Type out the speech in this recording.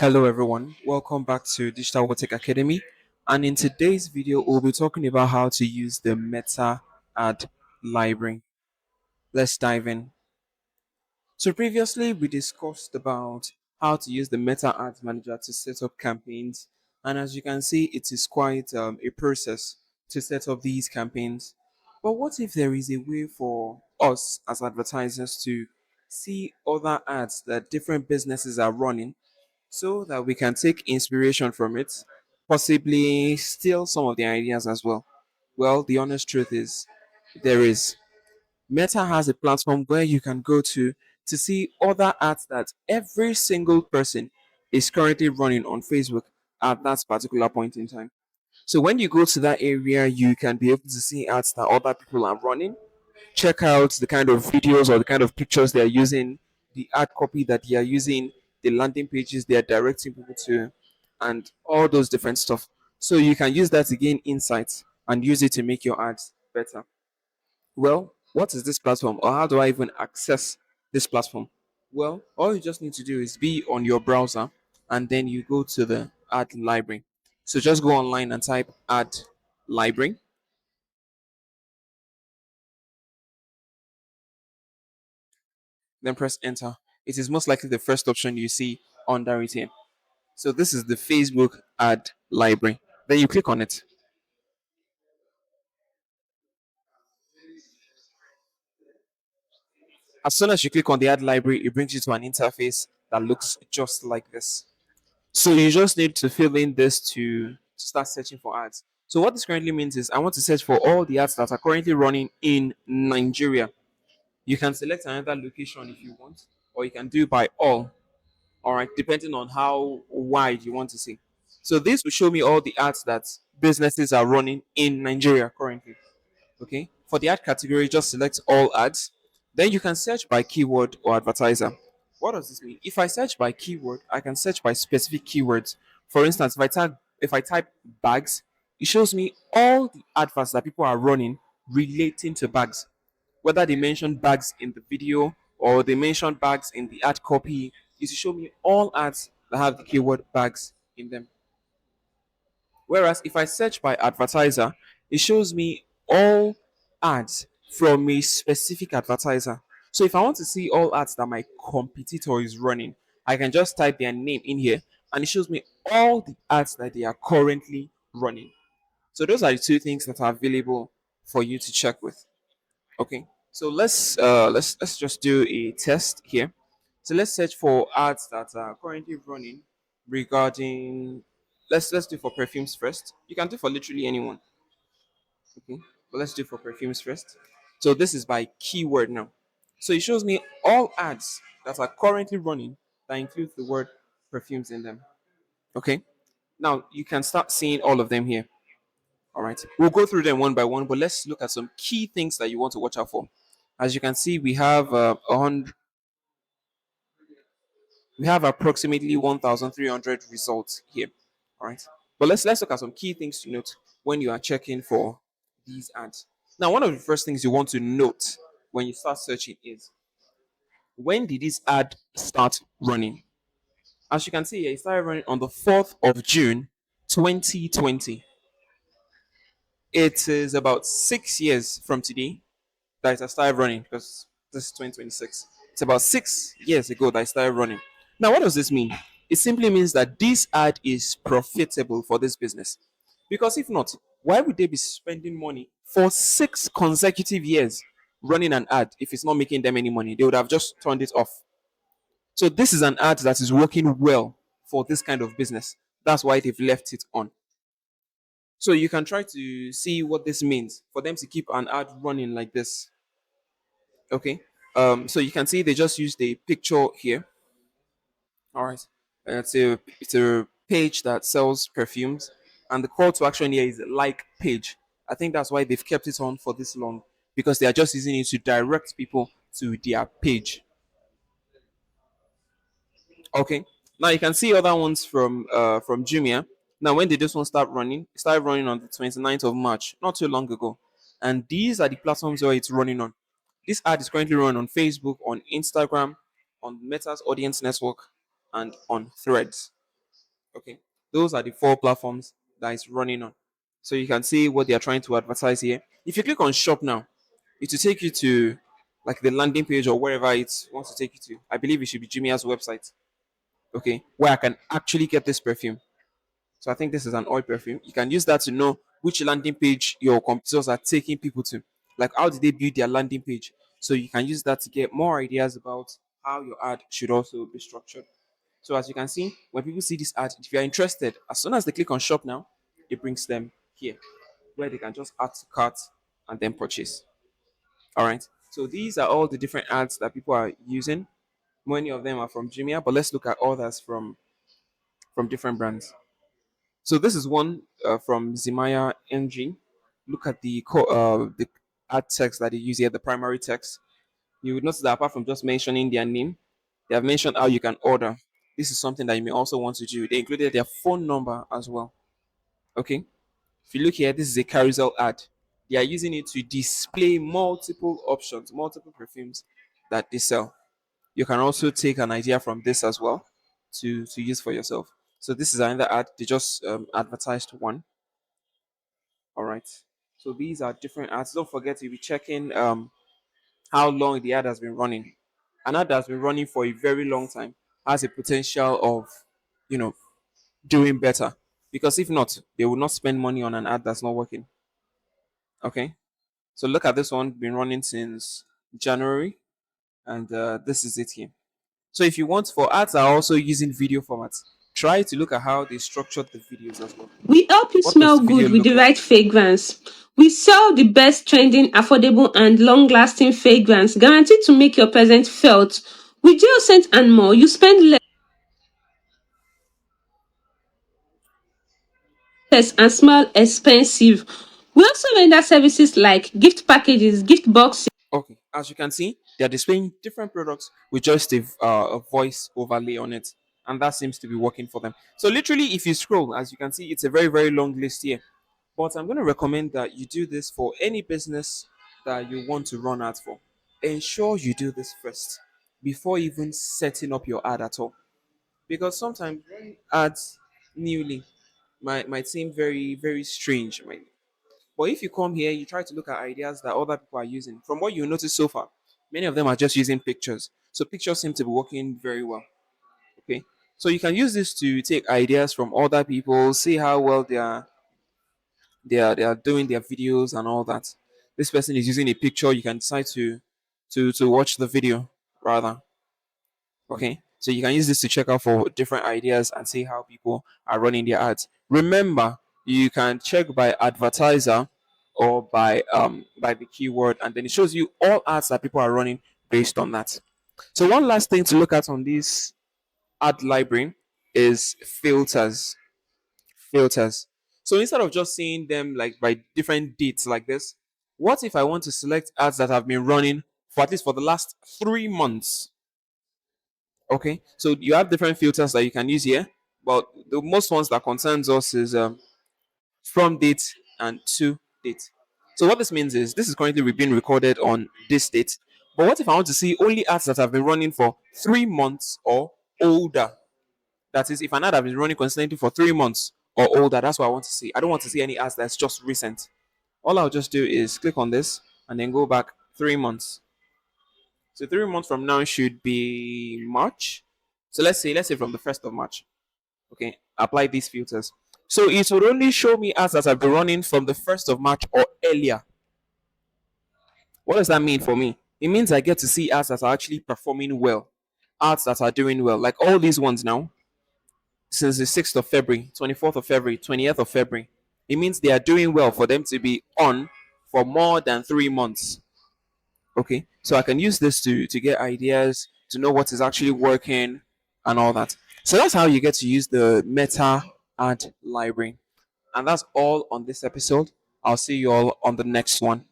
Hello everyone, welcome back to Digital World Tech Academy. And in today's video, we'll be talking about how to use the Meta Ad Library. Let's dive in. So previously, we discussed about how to use the Meta Ads Manager to set up campaigns. And as you can see, it is quite a process to set up these campaigns. But what if there is a way for us as advertisers to see other ads that different businesses are running so that we can take inspiration from it, possibly steal some of the ideas as well? Well, the honest truth is there is. Meta has a platform where you can go to see other ads that every single person is currently running on Facebook at that particular point in time. So when you go to that area, you can be able to see ads that other people are running, check out the kind of videos or the kind of pictures they are using, the ad copy that they are using, the landing pages they are directing people to, and all those different stuff. So you can use that to gain insights and use it to make your ads better. Well, what is this platform, or how do I even access this platform? Well, all you just need to do is be on your browser and then you go to the ad library. So just go online and type ad library, then press enter. It is most likely the first option you see under it here. So this is the Facebook ad library. Then you click on it. As soon as you click on the ad library, it brings you to an interface that looks just like this. So you just need to fill in this to start searching for ads. So what this currently means is I want to search for all the ads that are currently running in Nigeria. You can select another location if you want, or you can do by all right, depending on how wide you want to see. So this will show me all the ads that businesses are running in Nigeria currently. Okay. For the ad category, just select all ads. Then you can search by keyword or advertiser. What does this mean? If I search by keyword, I can search by specific keywords. For instance, if I type bags, it shows me all the adverts that people are running relating to bags. Whether they mention bags in the video or they mention bags in the ad copy, it will show me all ads that have the keyword bags in them. Whereas if I search by advertiser, it shows me all ads from a specific advertiser. So if I want to see all ads that my competitor is running, I can just type their name in here and it shows me all the ads that they are currently running. So those are the two things that are available for you to check with. Okay. So let's just do a test here. So let's search for ads that are currently running regarding, let's do for perfumes first. You can do for literally anyone. Okay. But let's do for perfumes first. So this is by keyword now. So it shows me all ads that are currently running that include the word perfumes in them. Okay. Now you can start seeing all of them here. All right. We'll go through them one by one, but let's look at some key things that you want to watch out for. As you can see, we have approximately 1,300 results here. All right. But let's look at some key things to note when you are checking for these ads. Now, one of the first things you want to note when you start searching is, when did this ad start running? As you can see here, it started running on the 4th of June 2020. It is about 6 years from today that it has started running, because this is 2026. It's about 6 years ago that I started running. Now, what does this mean? It simply means that this ad is profitable for this business. Because if not, why would they be spending money for 6 consecutive years running an ad if it's not making them any money? They would have just turned it off. So, this is an ad that is working well for this kind of business. That's why they've left it on. So, you can try to see what this means for them to keep an ad running like this. Okay. So you can see they just used a picture here. All right. It's a page that sells perfumes, and the call to action here is like page. I think that's why they've kept it on for this long, because they are just using it to direct people to their page. Okay. Now you can see other ones from Jumia. Now, when did this one start running? It started running on the 29th of March, not too long ago. And these are the platforms where it's running on. This ad is currently running on Facebook, on Instagram, on Meta's audience network, and on Threads. Okay, those are the four platforms that is running on. So you can see what they are trying to advertise here. If you click on shop now, it will take you to like the landing page or wherever it wants to take you to. I believe it should be Jumia's website. Okay, where I can actually get this perfume. So I think this is an oil perfume. You can use that to know which landing page your competitors are taking people to. Like how did they build their landing page? So you can use that to get more ideas about how your ad should also be structured. So as you can see, when people see this ad, if you are interested, as soon as they click on shop now, it brings them here where they can just add to cart and then purchase. All right. So these are all the different ads that people are using. Many of them are from Jumia, but let's look at others from different brands. So this is one from Zimaya NG. Look at the ad text that they use here, the primary text. You would notice that apart from just mentioning their name, they have mentioned how you can order. This is something that you may also want to do. They included their phone number as well. Okay. If you look here, this is a carousel ad. They are using it to display multiple options, multiple perfumes that they sell. You can also take an idea from this as well to use for yourself. So this is another ad. They just advertised one. All right. So these are different ads. Don't forget to be checking how long the ad has been running. An ad that's been running for a very long time has a potential of, you know, doing better. Because if not, they will not spend money on an ad that's not working. Okay. So look at this one, been running since January, and this is it here. So if you want for ads are also using video formats, try to look at how they structured the videos as well. We help you What does smell the video good with look the like? right fragrance. We sell the best trending, affordable, and long lasting fragrance guaranteed to make your presence felt. With geo scent and more, you spend less and smell expensive. We also render services like gift packages, gift boxes. Okay, as you can see, they are displaying different products with just a voice overlay on it, and that seems to be working for them. So literally, if you scroll, as you can see, it's a very very long list here. But I'm going to recommend that you do this for any business that you want to run ads for. Ensure you do this first before even setting up your ad at all, because sometimes running ads newly might seem very very strange. But if you come here, you try to look at ideas that other people are using. From what you notice so far, many of them are just using pictures. So pictures seem to be working very well. Okay. So you can use this to take ideas from other people, see how well they are doing their videos and all that. This person is using a picture, you can decide to watch the video rather. Okay. So you can use this to check out for different ideas and see how people are running their ads. Remember, you can check by advertiser or by the keyword, and then it shows you all ads that people are running based on that. So one last thing to look at on this ad library is filters. Filters. So instead of just seeing them like by different dates like this, what if I want to select ads that have been running for at least for the last 3 months? Okay, so you have different filters that you can use here, but the most ones that concerns us is from date and to date. So what this means is this is currently being recorded on this date. But what if I want to see only ads that have been running for 3 months or older? That is, if an ad has been running consistently for 3 months or older, that's what I want to see. I don't want to see any ads that's just recent. All I'll just do is click on this and then go back 3 months. So 3 months from now should be March. So let's say from the 1st of March. Okay, apply these filters. So it would only show me ads that have been running from the 1st of March or earlier. What does that mean for me? It means I get to see ads that are actually performing well, ads that are doing well, like all these ones now, since the 6th of February, 24th of February, 20th of February. It means they are doing well for them to be on for more than 3 months. Okay, so I can use this to get ideas, to know what is actually working and all that. So that's how you get to use the meta ad library. And that's all on this episode. I'll see you all on the next one.